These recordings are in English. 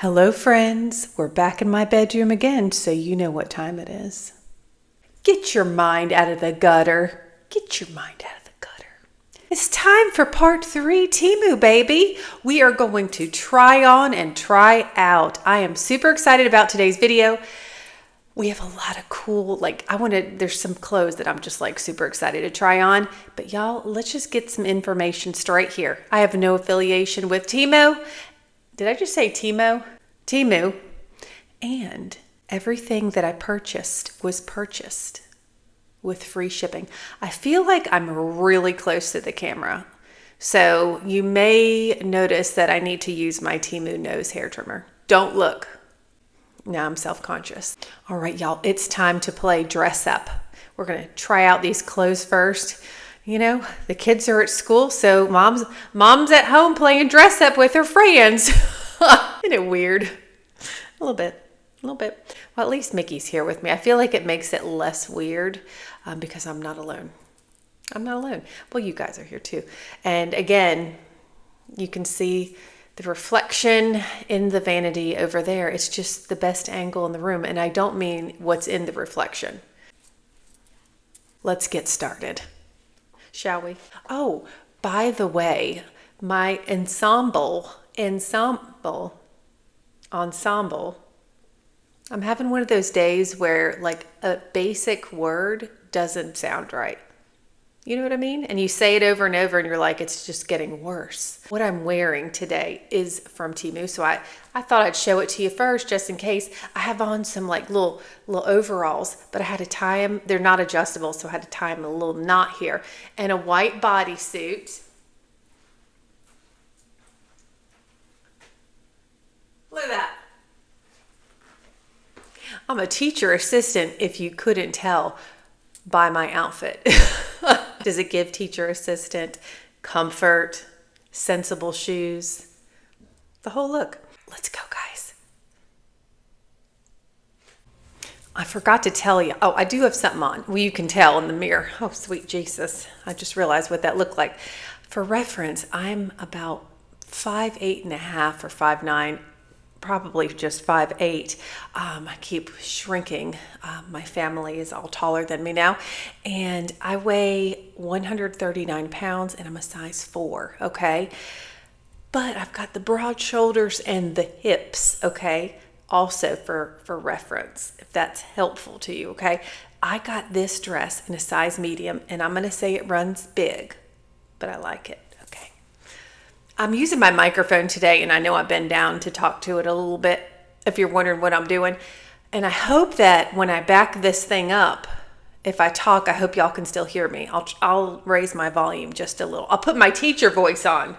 Hello friends, we're back in my bedroom again, so you know what time it is. Get your mind out of the gutter. Get your mind out of the gutter. It's time for part 3, Temu baby. We are going to try on and try out. I am super excited about today's video. We have a lot of cool, there's some clothes that I'm just super excited to try on. But y'all, let's just get some information straight here. I have no affiliation with Temu. Did I just say Temu? Temu. And everything that I purchased was purchased with free shipping. I feel like I'm really close to the camera. So you may notice that I need to use my Temu nose hair trimmer. Don't look. Now I'm self-conscious. All right, y'all, it's time to play dress up. We're gonna try out these clothes first. You know, the kids are at school, so mom's at home playing dress up with her friends. Isn't it weird? A little bit. Well, at least Mickey's here with me. I feel like it makes it less weird because I'm not alone. Well, you guys are here too. And again, you can see the reflection in the vanity over there. It's just the best angle in the room. And I don't mean what's in the reflection. Let's get started. Shall we? Oh, by the way, my ensemble. I'm having one of those days where a basic word doesn't sound right. You know what I mean? And you say it over and over and you're like, it's just getting worse. What I'm wearing today is from Temu. So I thought I'd show it to you first just in case. I have on some little overalls, but I had to tie them. They're not adjustable, so I had to tie them a little knot here. And a white bodysuit. Look at that. I'm a teacher assistant, if you couldn't tell by my outfit. Does it give teacher assistant comfort, sensible shoes, the whole look? Let's go, guys. I forgot to tell you. Oh, I do have something on. Well, you can tell in the mirror. Oh, sweet Jesus. I just realized what that looked like. For reference, I'm about 5'8.5" or 5'9", probably just 5'8". I keep shrinking. My family is all taller than me now. And I weigh 139 pounds and I'm a size 4, okay? But I've got the broad shoulders and the hips, okay? Also for reference, if that's helpful to you, okay? I got this dress in a size medium and I'm gonna say it runs big, but I like it. I'm using my microphone today, and I know I bend down to talk to it a little bit, if you're wondering what I'm doing. And I hope that when I back this thing up, if I talk, I hope y'all can still hear me. I'll raise my volume just a little. I'll put my teacher voice on.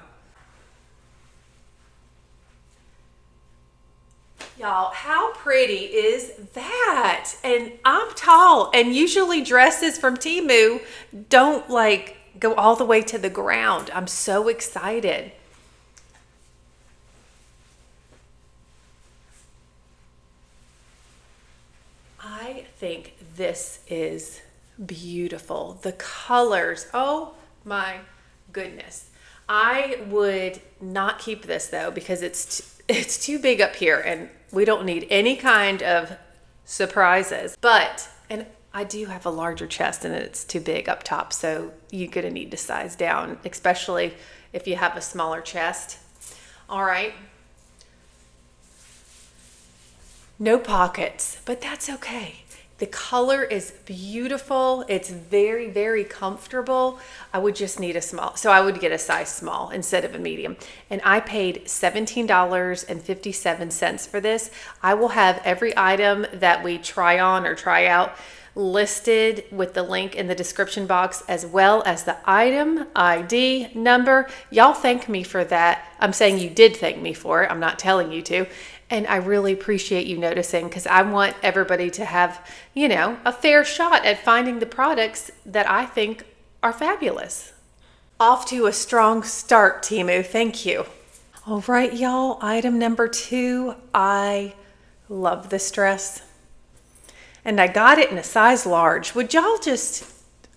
Y'all, how pretty is that? And I'm tall, and usually dresses from Temu don't go all the way to the ground. I'm so excited. I think this is beautiful. The colors, oh my goodness. I would not keep this though because it's too big up here and we don't need any kind of surprises. And I do have a larger chest and it's too big up top, so you're gonna need to size down, especially if you have a smaller chest. All right. No pockets, but that's okay. The color is beautiful. It's very, very comfortable. I would just need a small. So I would get a size small instead of a medium. And I paid $17.57 for this. I will have every item that we try on or try out listed with the link in the description box, as well as the item ID number. Y'all thank me for that. I'm saying you did thank me for it. I'm not telling you to. And I really appreciate you noticing because I want everybody to have, a fair shot at finding the products that I think are fabulous. Off to a strong start, Temu. Thank you. All right, y'all. Item number 2. I love this dress. And I got it in a size large. Would y'all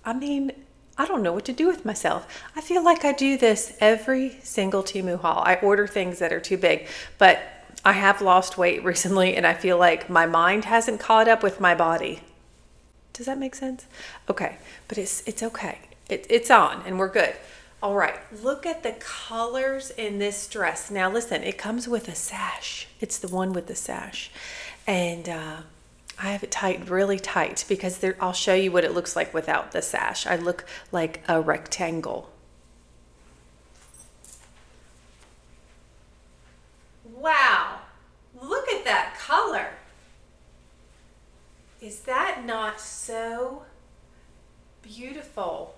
I don't know what to do with myself. I feel like I do this every single Temu haul. I order things that are too big, but I have lost weight recently and I feel like my mind hasn't caught up with my body. Does that make sense? Okay, but it's okay. It's on and we're good. All right, look at the colors in this dress. Now listen, it comes with a sash. It's the one with the sash. And I have it tight, really tight, because I'll show you what it looks like without the sash. I look like a rectangle. Wow, look at that color. Is that not so beautiful?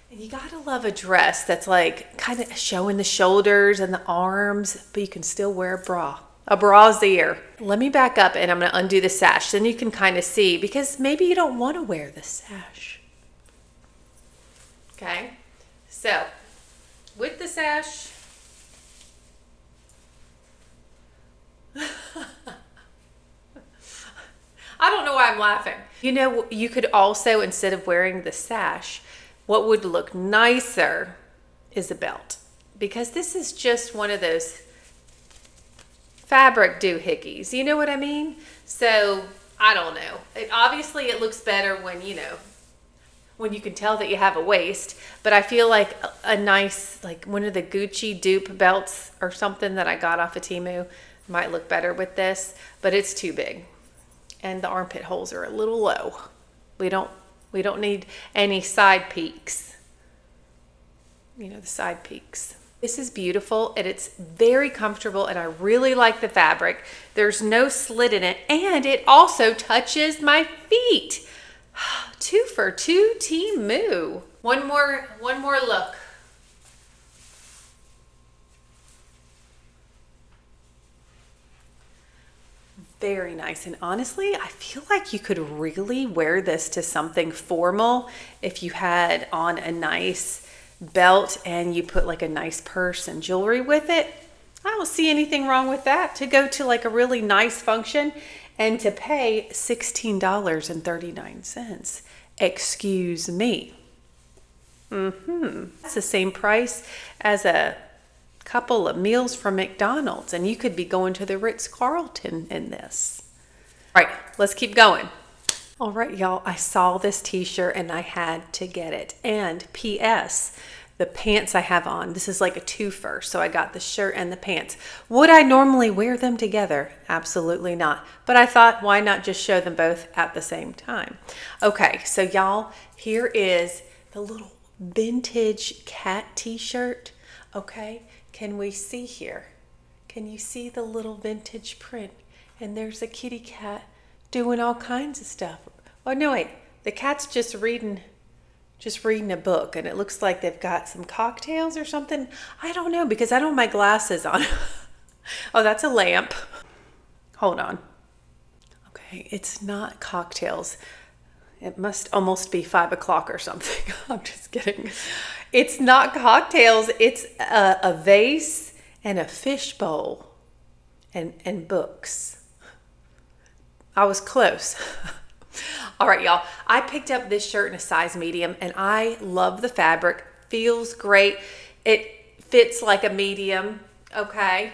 And you gotta love a dress that's like kind of showing the shoulders and the arms, but you can still wear a bra. A brassiere. Let me back up and I'm gonna undo the sash. Then you can kind of see, because maybe you don't want to wear the sash. Okay, so with the sash, I don't know why I'm laughing. You know, you could also, instead of wearing the sash, what would look nicer is a belt, because this is just one of those fabric doohickeys. You know what I mean? So I don't know. Obviously it looks better when, you know, when you can tell that you have a waist, but I feel like a nice, like one of the Gucci dupe belts or something that I got off of Temu might look better with this, but it's too big. And the armpit holes are a little low. We don't need any side peaks. You know, the side peaks. This is beautiful and it's very comfortable and I really like the fabric. There's no slit in it and it also touches my feet. 2 for 2 Temu. One more look. Very nice, and honestly I feel like you could really wear this to something formal if you had on a nice belt and you put like a nice purse and jewelry with it. I don't see anything wrong with that, to go to like a really nice function and to pay $16.39. Excuse me. That's the same price as a couple of meals from McDonald's, and you could be going to the Ritz-Carlton in this. All right, let's keep going. All right, y'all, I saw this t-shirt and I had to get it. And P.S., the pants I have on, this is like a twofer, so I got the shirt and the pants. Would I normally wear them together? Absolutely not. But I thought, why not just show them both at the same time? Okay, so y'all, here is the little vintage cat t-shirt. Okay, can we see here? Can you see the little vintage print? And there's a kitty cat doing all kinds of stuff. Oh no, wait, the cat's just reading a book, and it looks like they've got some cocktails or something. I don't know, because I don't have my glasses on. Oh, that's a lamp. Hold on. Okay, it's not cocktails. It must almost be 5 o'clock or something. I'm just kidding. It's not cocktails. It's a vase and a fish bowl and books. I was close. All right, y'all. I picked up this shirt in a size medium and I love the fabric. Feels great. It fits like a medium. Okay.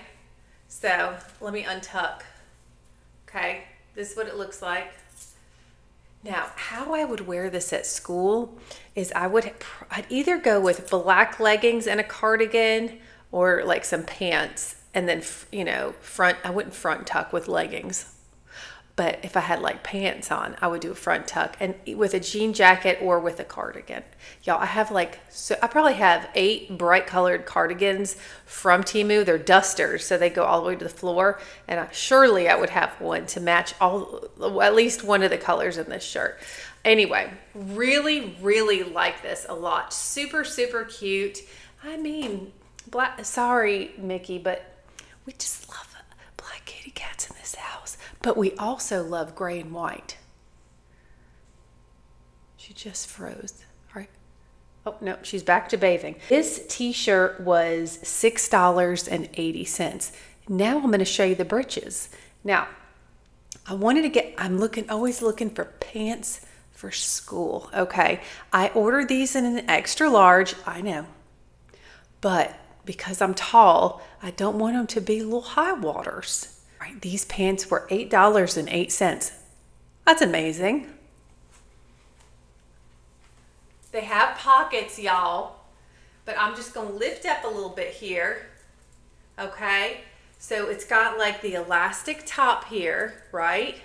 So let me untuck. Okay. This is what it looks like. Now, how I would wear this at school is I'd either go with black leggings and a cardigan or like some pants, and then, you know, I wouldn't front tuck with leggings. But if I had like pants on, I would do a front tuck and with a jean jacket or with a cardigan. Y'all, I probably have 8 bright colored cardigans from Temu. They're dusters, so they go all the way to the floor. And surely I would have one to match at least one of the colors in this shirt. Anyway, really, really like this a lot. Super, super cute. I mean, sorry, Mickey, but we just love black kitty cats in this house. But we also love gray and white. She just froze. All right. Oh, no, she's back to bathing. This t-shirt was $6.80. Now I'm going to show you the breeches. Now, I'm always looking for pants for school. Okay. I ordered these in an extra large. I know. But because I'm tall, I don't want them to be little high waters. Right, these pants were $8.08. That's amazing. They have pockets, y'all, but I'm just gonna lift up a little bit here, okay? So it's got like the elastic top here, right?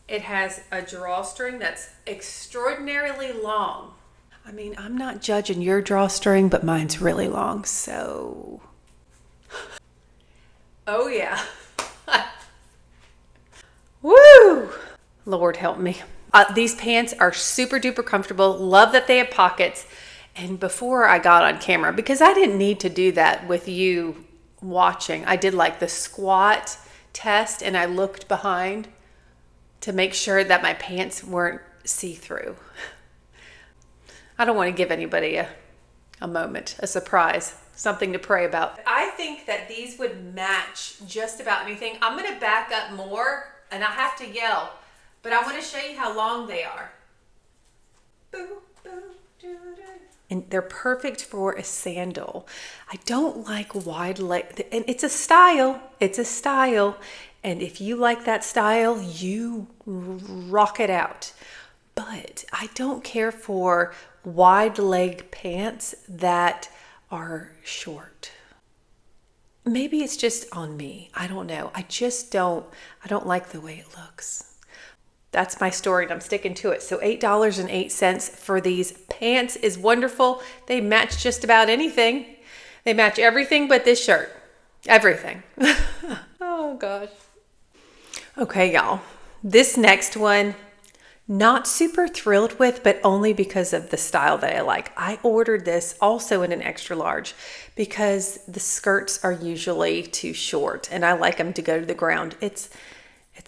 It has a drawstring that's extraordinarily long. I mean, I'm not judging your drawstring, but mine's really long, so. Oh yeah. Woo! Lord help me. These pants are super duper comfortable. Love that they have pockets. And before I got on camera, because I didn't need to do that with you watching, I did like the squat test and I looked behind to make sure that my pants weren't see-through. I don't want to give anybody a moment, a surprise, something to pray about. I think that these would match just about anything. I'm going to back up more and I have to yell, but I want to show you how long they are. Boo, boo, doo, doo. And they're perfect for a sandal. I don't like wide leg, and it's a style. It's a style. And if you like that style, you rock it out. But I don't care for wide leg pants that are short. Maybe it's just on me. I don't know. I don't like the way it looks. That's my story and I'm sticking to it. So $8.08 for these pants is wonderful. They match just about anything. They match everything but this shirt. Everything. Oh gosh. Okay, y'all. This next one, not super thrilled with, but only because of the style that I like. I ordered this also in an extra large because the skirts are usually too short and I like them to go to the ground. It's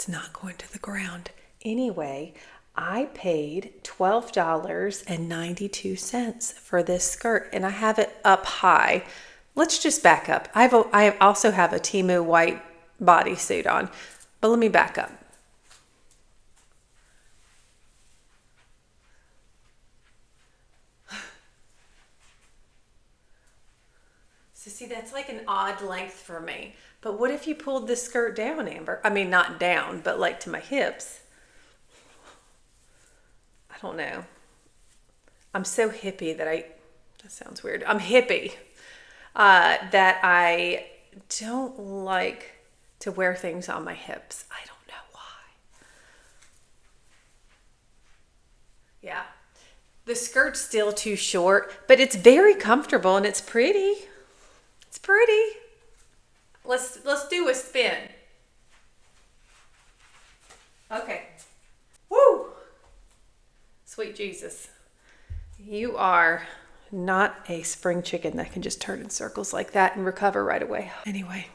not going to the ground. Anyway, I paid $12.92 for this skirt and I have it up high. Let's just back up. I also have a Temu white bodysuit on, but let me back up. So see, that's like an odd length for me. But what if you pulled this skirt down, Amber? I mean, not down, but like to my hips. I don't know. I'm so hippie that sounds weird. I'm hippie that I don't like to wear things on my hips. I don't know why. Yeah. The skirt's still too short, but it's very comfortable and it's pretty. It's pretty. Let's do a spin. Okay. Woo! Sweet Jesus. You are not a spring chicken that can just turn in circles like that and recover right away. Anyway.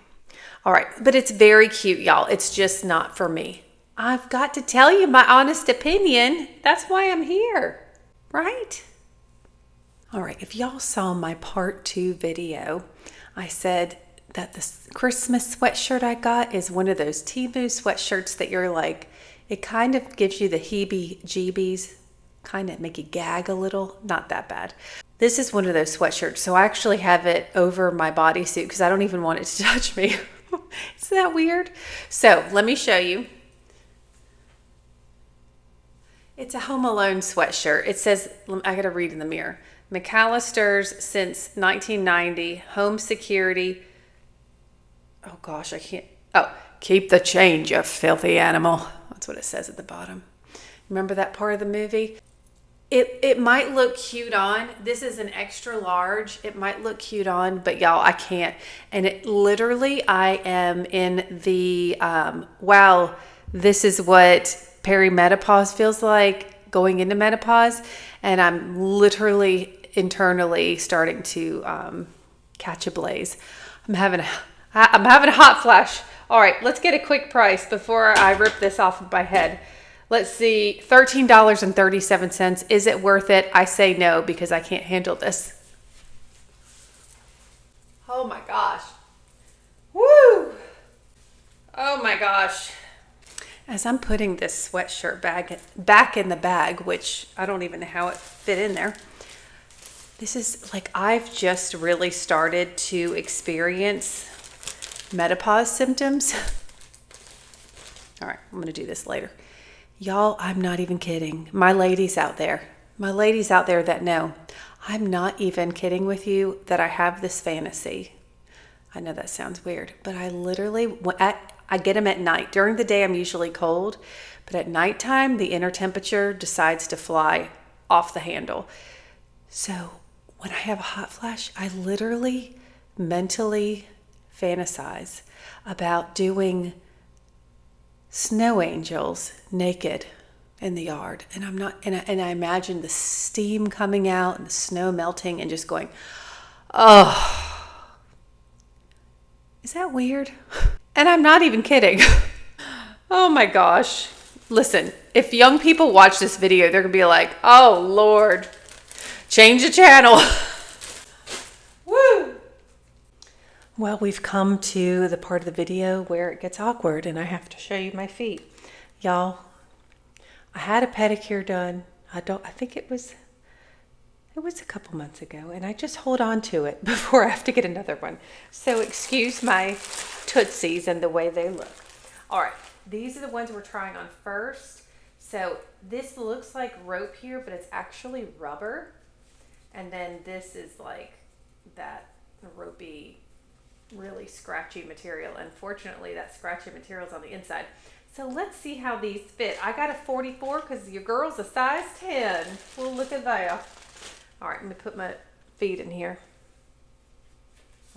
All right. But it's very cute, y'all. It's just not for me. I've got to tell you my honest opinion. That's why I'm here. Right? All right. If y'all saw my part 2 video, I said that the Christmas sweatshirt I got is one of those Temu sweatshirts that you're like, it kind of gives you the heebie-jeebies, kind of make you gag a little. Not that bad. This is one of those sweatshirts. So I actually have it over my bodysuit because I don't even want it to touch me. Isn't that weird? So let me show you. It's a Home Alone sweatshirt. It says, I got to read in the mirror. McAllister's since 1990, home security. Oh gosh, I can't. Oh, keep the change, you filthy animal. That's what it says at the bottom. Remember that part of the movie? It might look cute on. This is an extra large. It might look cute on, but y'all, I can't. And it literally, I am in the, wow, this is what perimenopause feels like, going into menopause. And I'm literally internally starting to catch a blaze. I'm having a hot flash. All right, let's get a quick price before I rip this off of my head. Let's see, $13.37. Is it worth it? I say no because I can't handle this. Oh my gosh. Woo! Oh my gosh. As I'm putting this sweatshirt back in the bag, which I don't even know how it fit in there. This is like, I've just really started to experience menopause symptoms. All right, I'm gonna do this later. Y'all, I'm not even kidding. My ladies out there that know, I'm not even kidding with you that I have this fantasy. I know that sounds weird, but I literally, I get them at night. During the day, I'm usually cold, but at nighttime, the inner temperature decides to fly off the handle. So when I have a hot flash, I literally mentally fantasize about doing snow angels naked in the yard. And I'm not, and I imagine the steam coming out and the snow melting and just going, oh, is that weird? And I'm not even kidding. Oh my gosh. Listen, if young people watch this video, they're gonna be like, oh Lord, change the channel. Woo! Well, we've come to the part of the video where it gets awkward and I have to show you my feet. Y'all, I had a pedicure done. I think it was a couple months ago, and I just hold on to it before I have to get another one. So excuse my tootsies and the way they look. All right, these are the ones we're trying on first. So this looks like rope here, but it's actually rubber. And then this is like that ropey, really scratchy material. Unfortunately, that scratchy material is on the inside. So let's see how these fit. I got a 44 because your girl's a size 10. Well, look at that. All right, let me put my feet in here.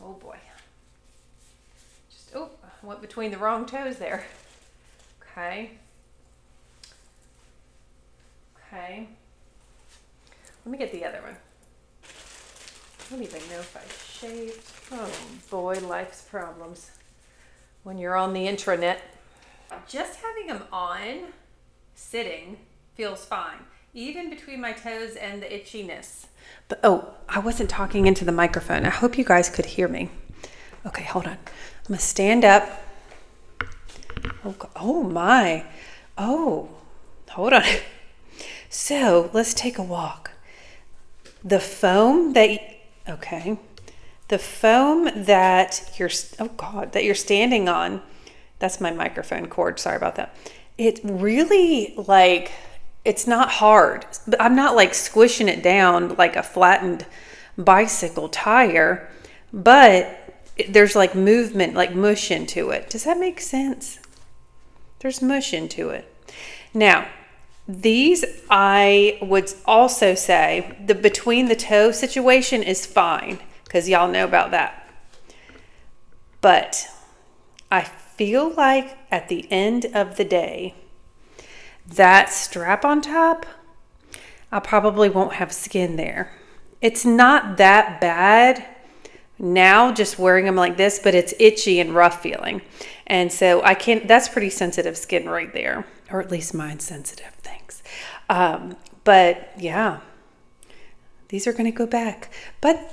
Oh boy. I went between the wrong toes there. Okay. Okay. Let me get the other one. I don't even know if I shaved. Oh boy, life's problems when you're on the intranet. Just having them on, sitting, feels fine. Even between my toes and the itchiness. But I wasn't talking into the microphone. I hope you guys could hear me. Okay, hold on. I'm gonna stand up. Oh my. Oh, hold on. So let's take a walk. The foam that you're standing on, that's my microphone cord, sorry about that. It really, like, it's not hard, but I'm not like squishing it down like a flattened bicycle tire, but there's like movement, like mush into it. Does that make sense? There's mush into it. Now, these, I would also say the between the toe situation is fine because y'all know about that. But I feel like at the end of the day, that strap on top, I probably won't have skin there. It's not that bad now just wearing them like this, but it's itchy and rough feeling. And so that's pretty sensitive skin right there, or at least mine's sensitive, thanks. But yeah, these are going to go back. But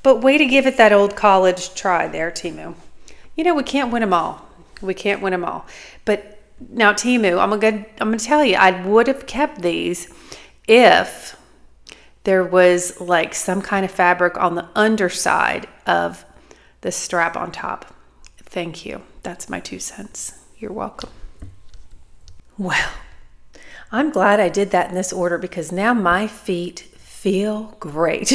way to give it that old college try there, Temu. You know, we can't win them all. But now, Temu, I'm gonna tell you, I would have kept these if there was like some kind of fabric on the underside of the strap on top. Thank you. That's my 2 cents. You're welcome. Well, I'm glad I did that in this order because now my feet feel great.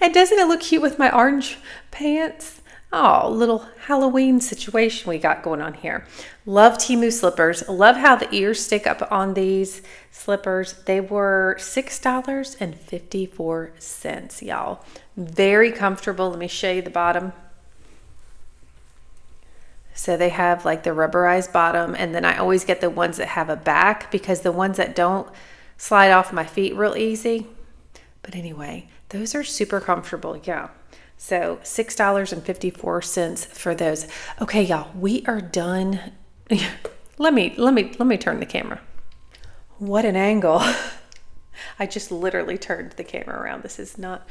And doesn't it look cute with my orange pants? Oh, little Halloween situation we got going on here. Love Temu slippers. Love how the ears stick up on these slippers. They were $6.54, y'all. Very comfortable. Let me show you the bottom. So they have like the rubberized bottom, and then I always get the ones that have a back because the ones that don't slide off my feet real easy. But anyway, those are super comfortable, yeah. So $6.54 for those. Okay, y'all, we are done. Let me turn the camera. What an angle. I just literally turned the camera around. This is not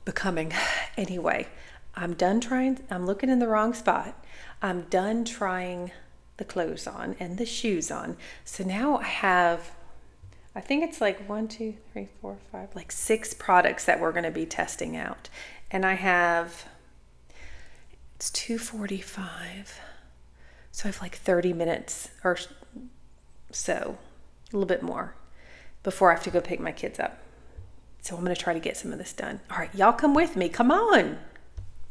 becoming. Anyway, I'm done trying. I'm looking in the wrong spot. I'm done trying the clothes on and the shoes on. So now I have, I think it's like 1, 2, 3, 4, 5, like 6 products that we're going to be testing out. And I have, it's $2.45. So I have like 30 minutes or so, a little bit more, before I have to go pick my kids up. So I'm going to try to get some of this done. All right, y'all come with me. Come on.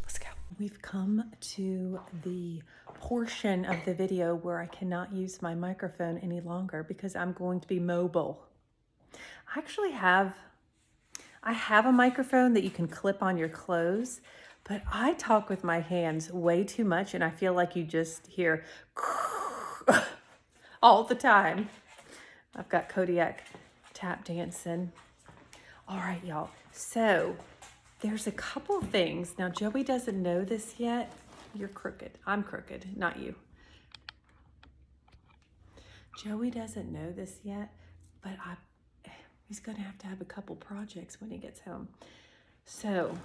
Let's go. We've come to the portion of the video where I cannot use my microphone any longer because I'm going to be mobile. I actually have a microphone that you can clip on your clothes, but I talk with my hands way too much and I feel like you just hear all the time. I've got Kodiak tap dancing. All right, y'all. So there's a couple things. Now, Joey doesn't know this yet. You're crooked. I'm crooked, not you. Joey doesn't know this yet, but he's going to have a couple projects when he gets home. So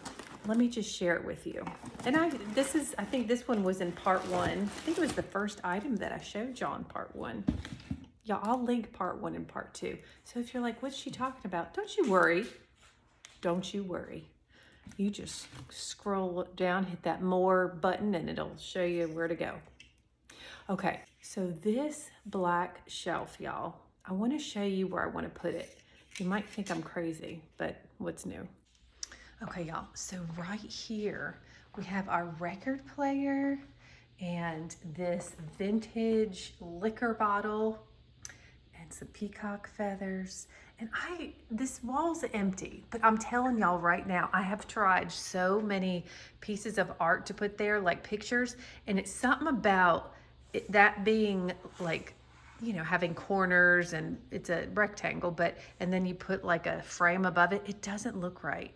let me just share it with you. And I think this one was in part 1. I think it was the first item that I showed y'all in part 1. Y'all, I'll link part 1 and part 2. So if you're like, what's she talking about? Don't you worry. Don't you worry. You just scroll down, hit that more button, and it'll show you where to go. Okay, so this black shelf, y'all, I want to show you where I want to put it. You might think I'm crazy, but what's new? Okay, y'all, so right here, we have our record player and this vintage liquor bottle and some peacock feathers. And this wall's empty, but I'm telling y'all right now, I have tried so many pieces of art to put there, like pictures, and it's something about that being like, you know, having corners and it's a rectangle, and then you put like a frame above it. It doesn't look right.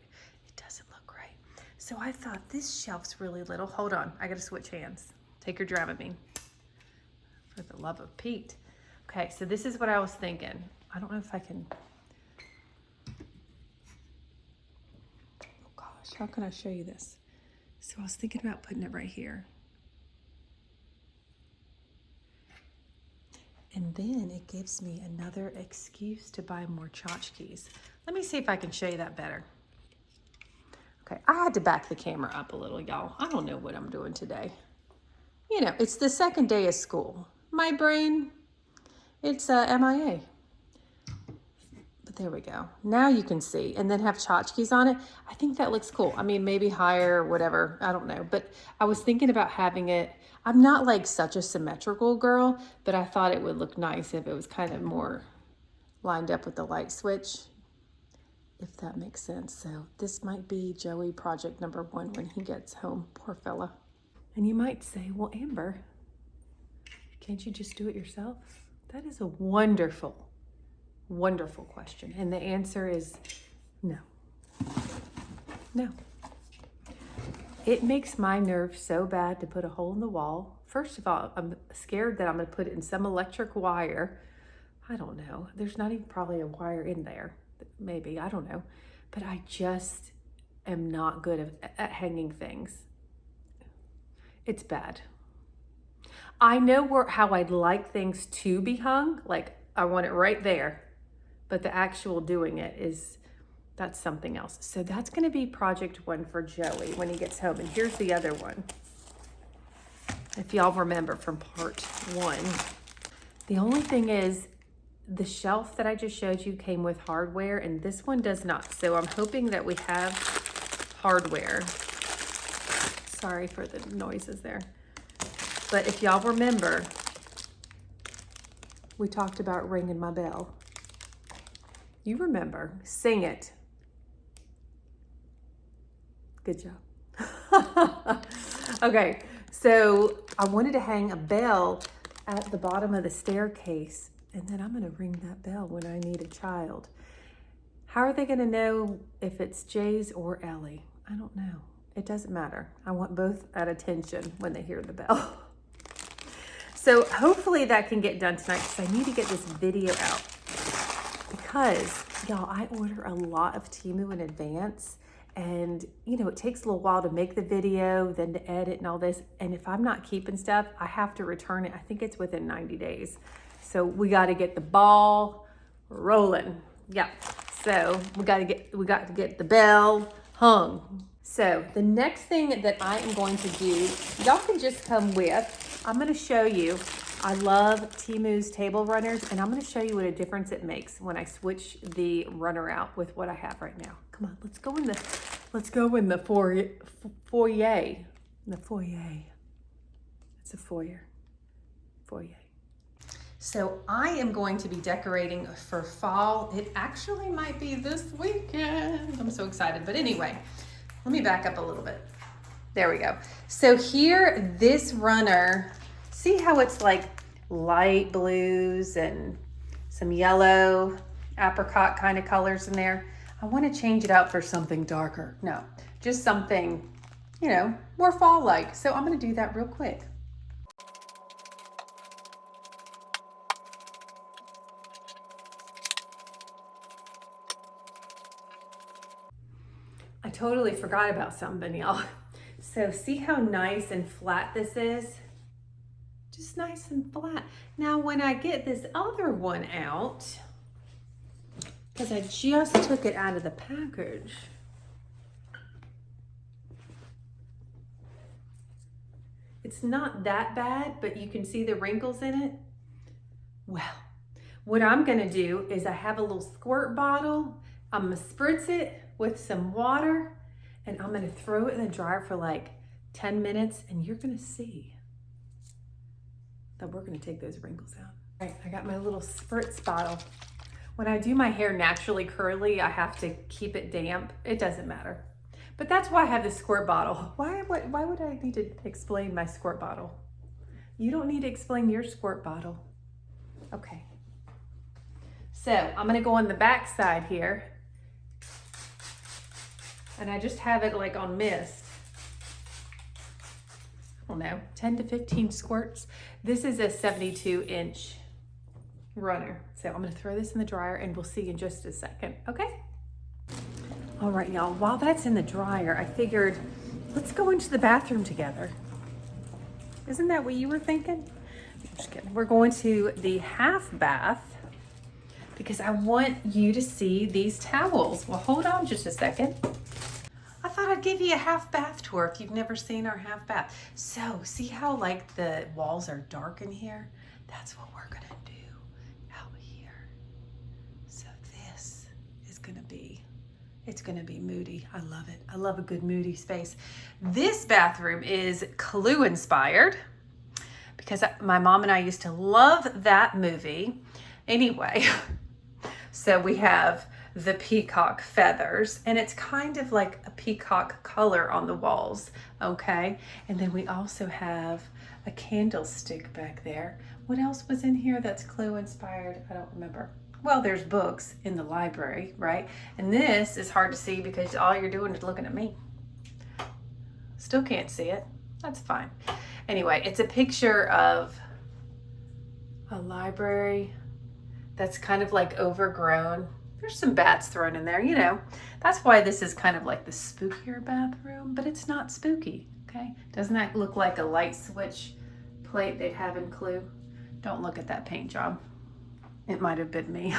It doesn't look right. So I thought this shelf's really little. Hold on, I gotta switch hands. Take your Dramamine. For the love of Pete. Okay, so this is what I was thinking. I don't know if I can. Oh gosh, how can I show you this? So I was thinking about putting it right here. And then it gives me another excuse to buy more tchotchkes. Let me see if I can show you that better. Okay, I had to back the camera up a little, y'all. I don't know what I'm doing today. You know, it's the second day of school. My brain, it's MIA. But there we go. Now you can see, and then have tchotchkes on it. I think that looks cool. I mean, maybe higher or whatever. I don't know. But I was thinking about having it. I'm not like such a symmetrical girl, but I thought it would look nice if it was kind of more lined up with the light switch, if that makes sense. So this might be Joey project number 1 when he gets home. Poor fella. And you might say, well, Amber, can't you just do it yourself? That is a wonderful, wonderful question. And the answer is no. No. It makes my nerves so bad to put a hole in the wall. First of all, I'm scared that I'm going to put it in some electric wire. I don't know. There's not even probably a wire in there. Maybe, I don't know. But I just am not good at hanging things. It's bad. I know how I'd like things to be hung. Like I want it right there. But the actual doing it that's something else. So that's going to be project 1 for Joey when he gets home. And here's the other one. If y'all remember from part 1. The only thing is the shelf that I just showed you came with hardware and this one does not. So I'm hoping that we have hardware. Sorry for the noises there. But if y'all remember, we talked about ringing my bell. You remember. Sing it. Good job. Okay, so I wanted to hang a bell at the bottom of the staircase, and then I'm going to ring that bell when I need a child. How are they going to know if it's Jay's or Ellie? I don't know. It doesn't matter. I want both at attention when they hear the bell. So hopefully that can get done tonight because I need to get this video out. Because, y'all, I order a lot of Temu in advance. And, you know, it takes a little while to make the video, then to edit and all this. And if I'm not keeping stuff, I have to return it. I think it's within 90 days. So we got to get the ball rolling. Yeah. So we got to get the bell hung. So the next thing that I am going to do, y'all can just come with. I'm gonna show you, I love Temu's table runners, and I'm gonna show you what a difference it makes when I switch the runner out with what I have right now. Come on, let's go in the foyer. The foyer. It's a foyer. Foyer. So I am going to be decorating for fall. It actually might be this weekend. I'm so excited. But anyway, let me back up a little bit. There we go. So here, this runner, see how it's like light blues and some yellow, apricot kind of colors in there? I want to change it out for something darker. No, just something, you know, more fall-like. So I'm going to do that real quick. I totally forgot about something, y'all. So see how nice and flat this is? Just nice and flat. Now when I get this other one out, because I just took it out of the package, it's not that bad, but you can see the wrinkles in it. Well, what I'm gonna do is I have a little squirt bottle. I'm gonna spritz it with some water, and I'm gonna throw it in the dryer for like 10 minutes, and you're gonna see that we're gonna take those wrinkles out. All right, I got my little spritz bottle. When I do my hair naturally curly, I have to keep it damp. It doesn't matter. But that's why I have this squirt bottle. Why would I need to explain my squirt bottle? You don't need to explain your squirt bottle. Okay. So I'm gonna go on the back side here. And I just have it like on mist. I don't know, 10 to 15 squirts. This is a 72-inch runner. So I'm gonna throw this in the dryer and we'll see in just a second, okay? All right, y'all, while that's in the dryer, I figured, let's go into the bathroom together. Isn't that what you were thinking? I'm just kidding. We're going to the half bath because I want you to see these towels. Well, hold on just a second. I thought I'd give you a half bath tour if you've never seen our half bath. So see how like the walls are dark in here? That's what we're gonna do out here. So this is gonna be, it's gonna be moody. I love it. I love a good moody space. This bathroom is Clue inspired because my mom and I used to love that movie. Anyway, so we have the peacock feathers, and it's kind of like a peacock color on the walls, okay? And then we also have a candlestick back there. What else was in here that's Clue inspired? I don't remember. Well, there's books in the library, right? And this is hard to see because all you're doing is looking at me. Still can't see it. That's fine. Anyway, it's a picture of a library that's kind of like overgrown. There's some bats thrown in there, you know. That's why this is kind of like the spookier bathroom, but it's not spooky, okay? Doesn't that look like a light switch plate they'd have in Clue? Don't look at that paint job. It might have been me.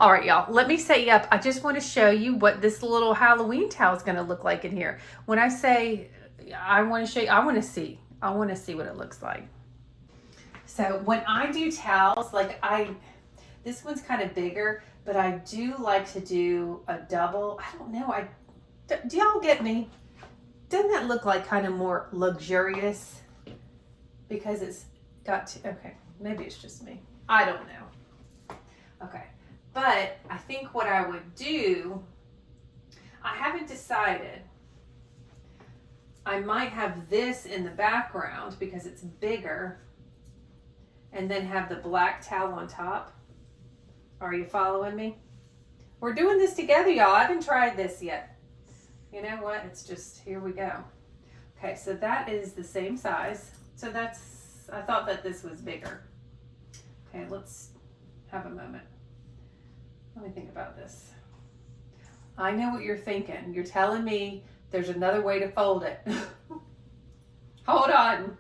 All right, y'all, let me set you up. I just want to show you what this little Halloween towel is going to look like in here. When I say I want to show you, I want to see what it looks like. So when I do towels, like this one's kind of bigger, but I do like to do a double. I don't know. Do y'all get me? Doesn't that look like kind of more luxurious? Because it's got to, okay, maybe it's just me. I don't know. Okay, but I think what I would do, I haven't decided. I might have this in the background because it's bigger, and then have the black towel on top. Are you following me? We're doing this together, y'all. I haven't tried this yet. You know what? It's just, here we go. Okay, so that is the same size. So I thought that this was bigger. Okay, let's have a moment. Let me think about this. I know what you're thinking. You're telling me there's another way to fold it. Hold on.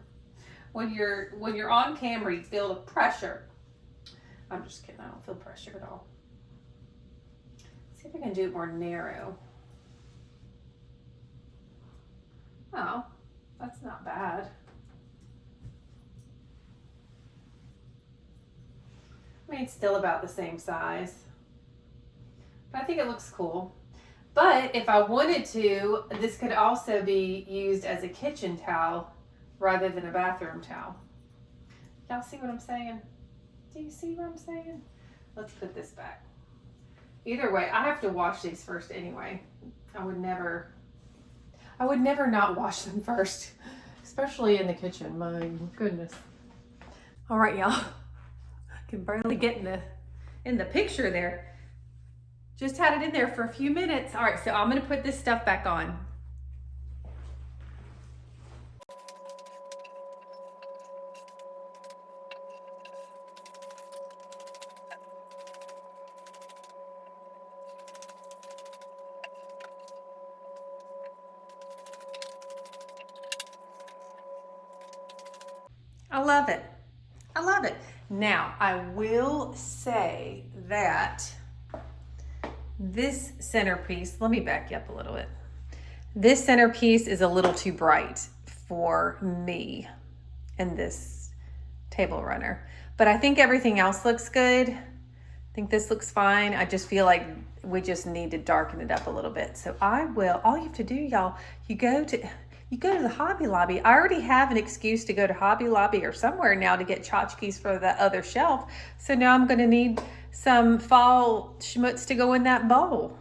When you're on camera, you feel the pressure. I'm just kidding. I don't feel pressure at all. See if I can do it more narrow. Oh, that's not bad. I mean, it's still about the same size, but I think it looks cool. But if I wanted to, this could also be used as a kitchen towel rather than a bathroom towel. Y'all see what I'm saying? Do you see what I'm saying? Let's put this back. Either way, I have to wash these first anyway. I would never not wash them first, especially in the kitchen. My goodness. All right, y'all. I can barely get in the picture there. Just had it in there for a few minutes. All right, so I'm gonna put this stuff back on. I love it. I love it. Now, I will say that this centerpiece, let me back you up a little bit. This centerpiece is a little too bright for me in this table runner, but I think everything else looks good. I think this looks fine. I just feel like we just need to darken it up a little bit. So I will, all you have to do, y'all, you go to the Hobby Lobby. I already have an excuse to go to Hobby Lobby or somewhere now to get tchotchkes for the other shelf. So now I'm gonna need some fall schmutz to go in that bowl.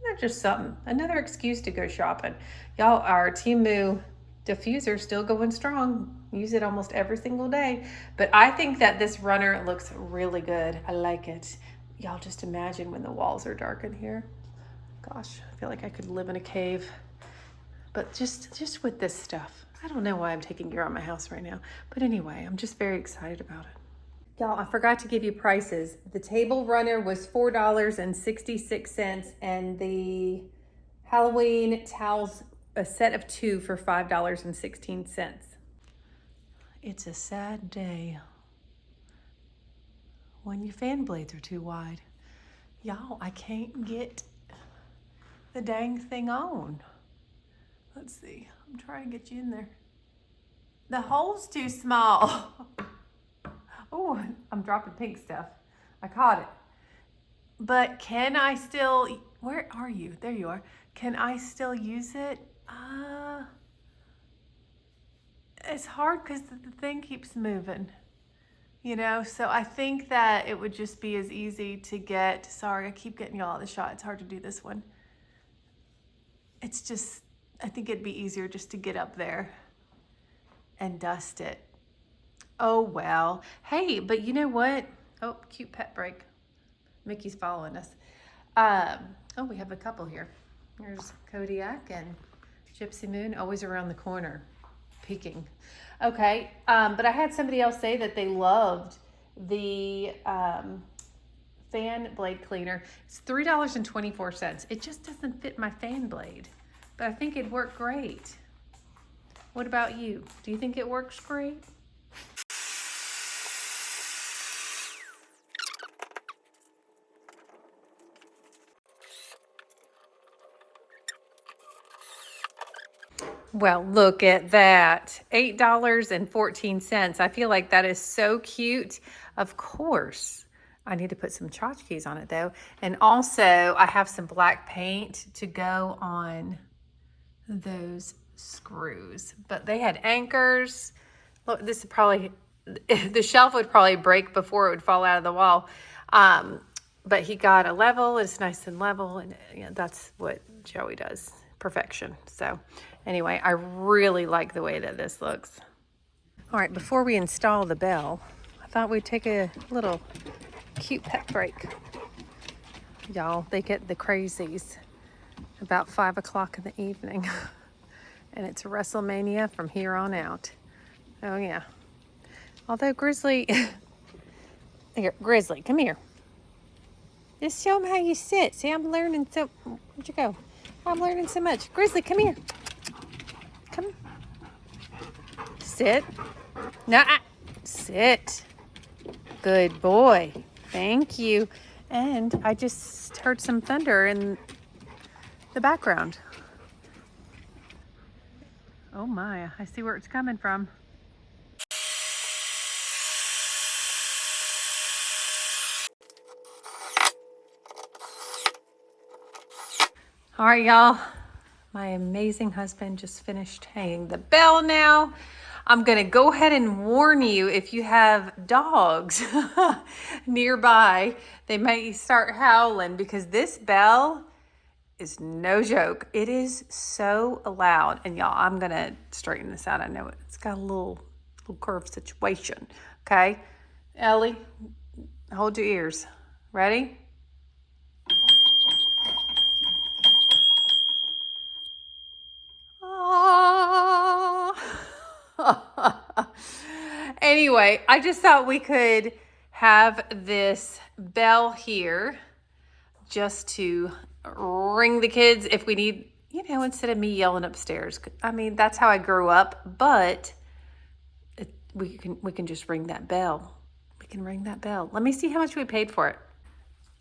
That's just something, another excuse to go shopping. Y'all, our Temu diffuser still going strong. Use it almost every single day. But I think that this runner looks really good. I like it. Y'all just imagine when the walls are dark in here. Gosh, I feel like I could live in a cave. But just with this stuff. I don't know why I'm taking you around my house right now. But anyway, I'm just very excited about it. Y'all, I forgot to give you prices. The table runner was $4.66 and the Halloween towels, a set of 2 for $5.16. It's a sad day when your fan blades are too wide. Y'all, I can't get the dang thing on. Let's see, I'm trying to get you in there. The hole's too small. Oh, I'm dropping pink stuff. I caught it. But can I still, where are you? There you are. Can I still use it? It's hard because the thing keeps moving, you know? So I think that it would just be as easy to get, sorry, I keep getting y'all out of the shot. It's hard to do this one. It's just, I think it'd be easier just to get up there and dust it. Oh, well. Hey, but you know what? Oh, cute pet break. Mickey's following us. Oh, we have a couple here. There's Kodiak and Gypsy Moon, always around the corner, peeking. Okay, but I had somebody else say that they loved the fan blade cleaner. It's $3.24. It just doesn't fit my fan blade, but I think it'd work great. What about you? Do you think it works great? Well, look at that. $8.14. I feel like that is so cute. Of course, I need to put some tchotchkes on it though. And also I have some black paint to go on those screws, but they had anchors. Look, this is probably, the shelf would probably break before it would fall out of the wall. But he got a level, it's nice and level, and yeah, that's what Joey does, perfection. So anyway, I really like the way that this looks. All right, before we install the bell, I thought we'd take a little cute pet break. Y'all, they get the crazies about 5 o'clock in the evening. And it's WrestleMania from here on out. Oh yeah. Although Grizzly, here, Grizzly, come here. Just show them how you sit. See, I'm learning so, where'd you go? I'm learning so much. Grizzly, come here. Come. Sit. No, sit. Good boy. Thank you. And I just heard some thunder in the background. Oh my, I see where it's coming from. All right, y'all. My amazing husband just finished hanging the bell now. I'm gonna go ahead and warn you, if you have dogs nearby, they may start howling because this bell is no joke. It is so loud. And y'all, I'm gonna straighten this out. I know it's got a little curved situation. Okay, Ellie, hold your ears. Ready? Anyway, I just thought we could have this bell here just to ring the kids if we need, instead of me yelling upstairs. I mean, that's how I grew up, but we can just ring that bell. We can ring that bell. Let me see how much we paid for it.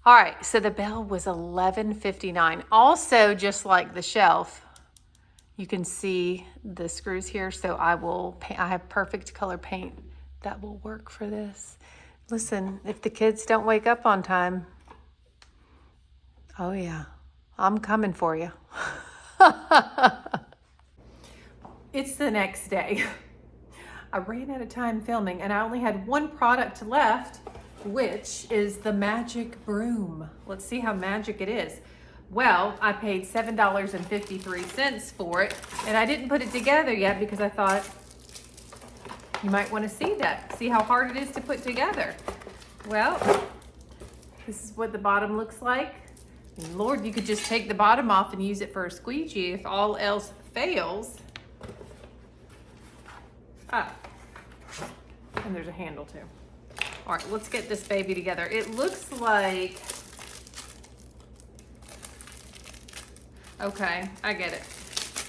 All right, so the bell was $11.59. Also, just like the shelf, you can see the screws here, so I have perfect color paint that will work for this. Listen, if the kids don't wake up on time, oh yeah, I'm coming for you. It's the next day. I ran out of time filming and I only had one product left, which is the magic broom. Let's see how magic it is. Well, I paid $7.53 for it, and I didn't put it together yet because I thought you might want to see how hard it is to put together. Well, this is what the bottom looks like. And Lord, you could just take the bottom off and use it for a squeegee if all else fails. Ah, and there's a handle too. All right, let's get this baby together. It looks like, okay, I get it.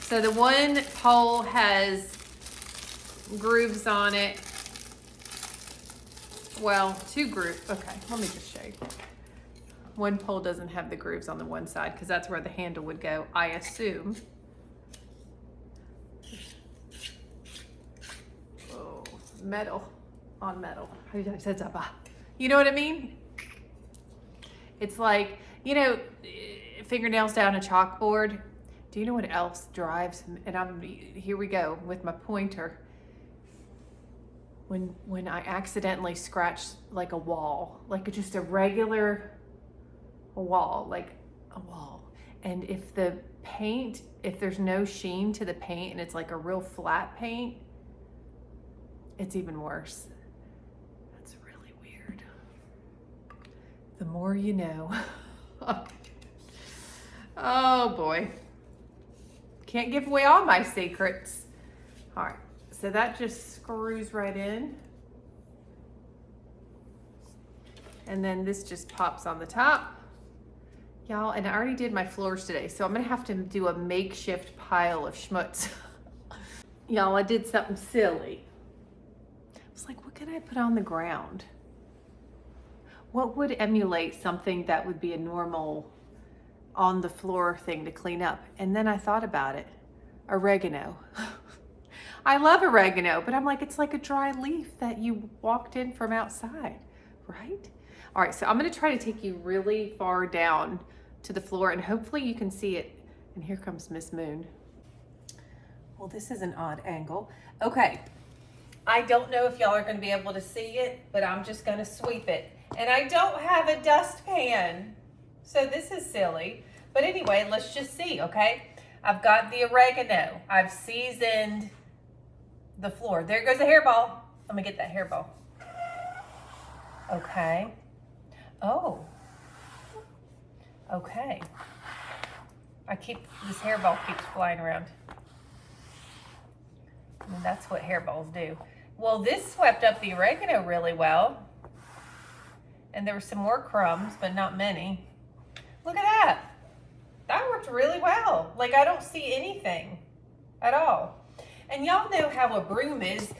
So the one pole has grooves on it. Well, two grooves. Okay, let me just show you. One pole doesn't have the grooves on the one side because that's where the handle would go, I assume. Oh, metal on metal. You know what I mean? It's like, fingernails down a chalkboard. Do you know what else drives? And here we go with my pointer. When I accidentally scratch like a wall, like just a regular wall, like a wall. And if there's no sheen to the paint and it's like a real flat paint, it's even worse. That's really weird. The more you know. Oh boy. Can't give away all my secrets. All right, so that just screws right in. And then this just pops on the top. Y'all, and I already did my floors today, so I'm gonna have to do a makeshift pile of schmutz. Y'all, I did something silly. I was like, what can I put on the ground? What would emulate something that would be a normal on the floor thing to clean up? And then I thought about it. Oregano. I love oregano, but I'm like, it's like a dry leaf that you walked in from outside, right? All right, so I'm gonna try to take you really far down to the floor and hopefully you can see it. And here comes Miss Moon. Well, this is an odd angle. Okay, I don't know if y'all are gonna be able to see it, but I'm just gonna sweep it. And I don't have a dustpan, so this is silly. But anyway, let's just see, okay? I've got the oregano. I've seasoned the floor. There goes a hairball. Let me get that hairball. Okay. Oh. Okay. This hairball keeps flying around. And that's what hairballs do. Well, this swept up the oregano really well. And there were some more crumbs, but not many. Look at that. That worked really well. Like, I don't see anything at all. And y'all know how a broom is.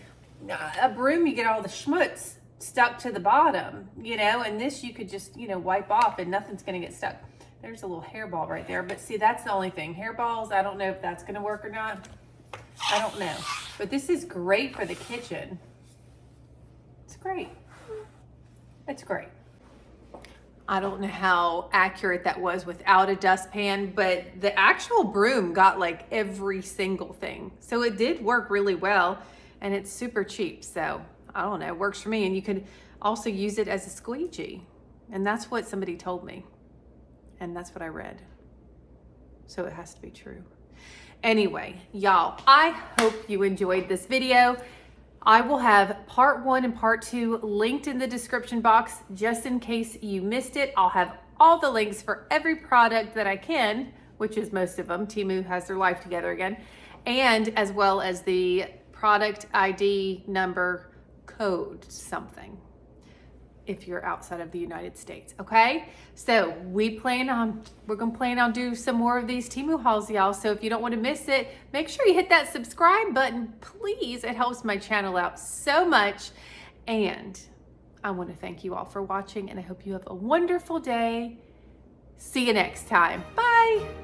A broom, you get all the schmutz stuck to the bottom, and this you could just, wipe off and nothing's gonna get stuck. There's a little hairball right there, but see, that's the only thing. Hairballs, I don't know if that's gonna work or not. I don't know. But this is great for the kitchen. It's great. It's great. I don't know how accurate that was without a dustpan, but the actual broom got like every single thing. So it did work really well, and it's super cheap. So I don't know, it works for me. And you could also use it as a squeegee. And that's what somebody told me. And that's what I read. So it has to be true. Anyway, y'all, I hope you enjoyed this video. I will have part 1 and part 2 linked in the description box just in case you missed it. I'll have all the links for every product that I can, which is most of them. Temu has their life together again. And as well as the product ID number code something if you're outside of the United States, okay? So we're gonna plan on do some more of these Temu hauls, y'all. So if you don't want to miss it, make sure you hit that subscribe button, please. It helps my channel out so much. And I want to thank you all for watching, and I hope you have a wonderful day. See you next time. Bye.